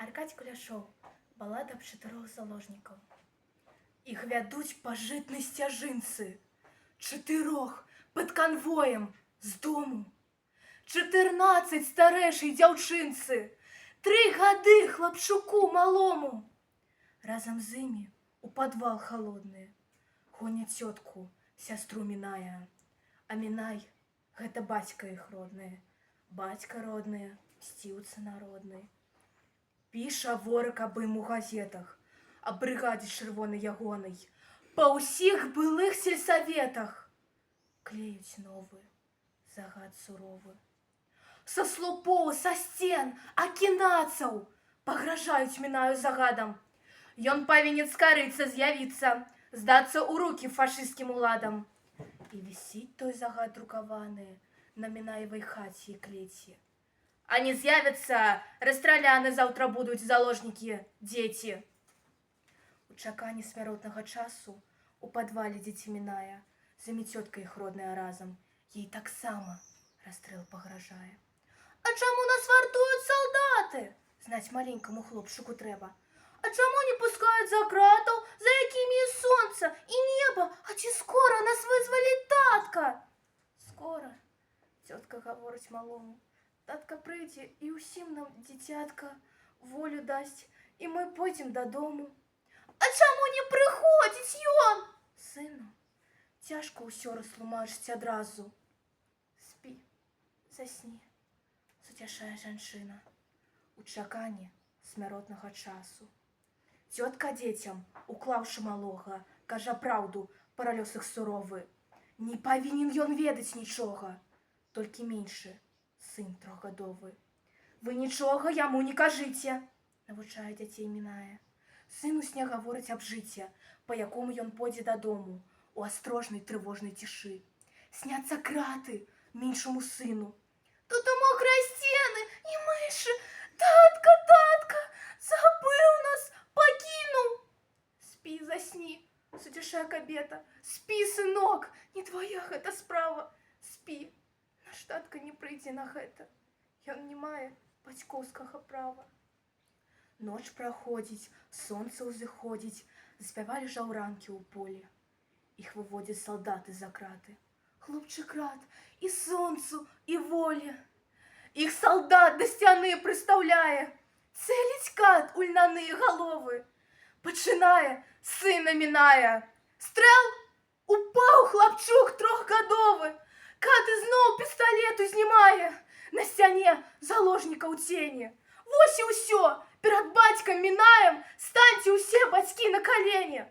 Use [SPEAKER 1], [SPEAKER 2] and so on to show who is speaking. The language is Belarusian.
[SPEAKER 1] Аркадь Куляшоў, балада аб 4 заложнікаў. Іх вядуць па жытнай сцяжынцы, 4 пад канвоем з дому. 14 старэйшай дзяўчынцы, 3 гады хлапчуку малому. Разам з імі у падвал халодны гоняць цётку, сястру Міная. А Мінай — гэта бацька іх родны, бацька родны, мсціўца народны. Піша ворак аб ім у газетах, аб брыгадзе чырвонай ягонай, па ўсіх былых сельсаветах. Клеюць новы загад суровы. Са слупоў, са сцен, акінацаў пагражаюць Мінаю загадам. Ён павінен скарыцца, з'явіцца, здацца ў рукі фашысцкім уладам. І вісіць той загад друкаваны на Мінаевай хаце і клеці. А не з'явяцца, расстраляны заўтра будуць заложнікі, дзеці. У чаканні смяротнага часу у падвале дзеці Міная з цёткай іх родная разам. Ей таксама расстрэл пагражае. А чаму нас вартуюць салдаты? Знаць маленькаму хлопчыку трэба. А чаму не пускаюць за кратаў, за якімі і сонца, і неба? А ці скора нас вызваліць татка? Скора, цётка гаворыць малому. Татка прыйдзе і ўсім нам, дзіцятка, волю дасць, і мы пойдзем дадому. А чаму не прыходзіць ён? Сыну, цяжка ўсё растлумачыць адразу. Спі, засні, суцяшае жанчына у чаканні смяротнага часу. Цётка дзецям, уклаўшы малога, кажа праўду пра лёс іх суровы. Не павінен ён ведаць нічога, толькі меншы, сын 3гадовы. Вы нічога яму не кажыце, навучае дзяцей Міная. Сын у сне гаворыць аб жыце, па якому ён пойдзе дадому, у астрожнай трывожнай цішы. Сняцца краты меншаму сыну. Тут у мокрыя сцены і мышы. Татка, татка, забыў нас, пакінуў. Спі, засні, суцяшае кабета. Спі, сынок, не твая гэта справа. Спі, наш татка не прыйдзе на гэта. Ён не мае бацькоўскага права. Ноч праходзіць, сонца ўзыходзіць, заспявалі жаўранкі ў полі. Іх выводзяць салдаты за краты. Хлопчык рад і сонцу, і волі. Іх салдат да сцяны прыстаўляе, цэліць кат у льнаныя галовы. Пачынае сына Міная. Стрэл! Упаў хлапчук 3гадовы. Кат ізноў пісталет узнімае. На сцяне заложніка ў цені. Вось і ўсё, перад бацькам Мінаем станьце ўсе бацькі на калені.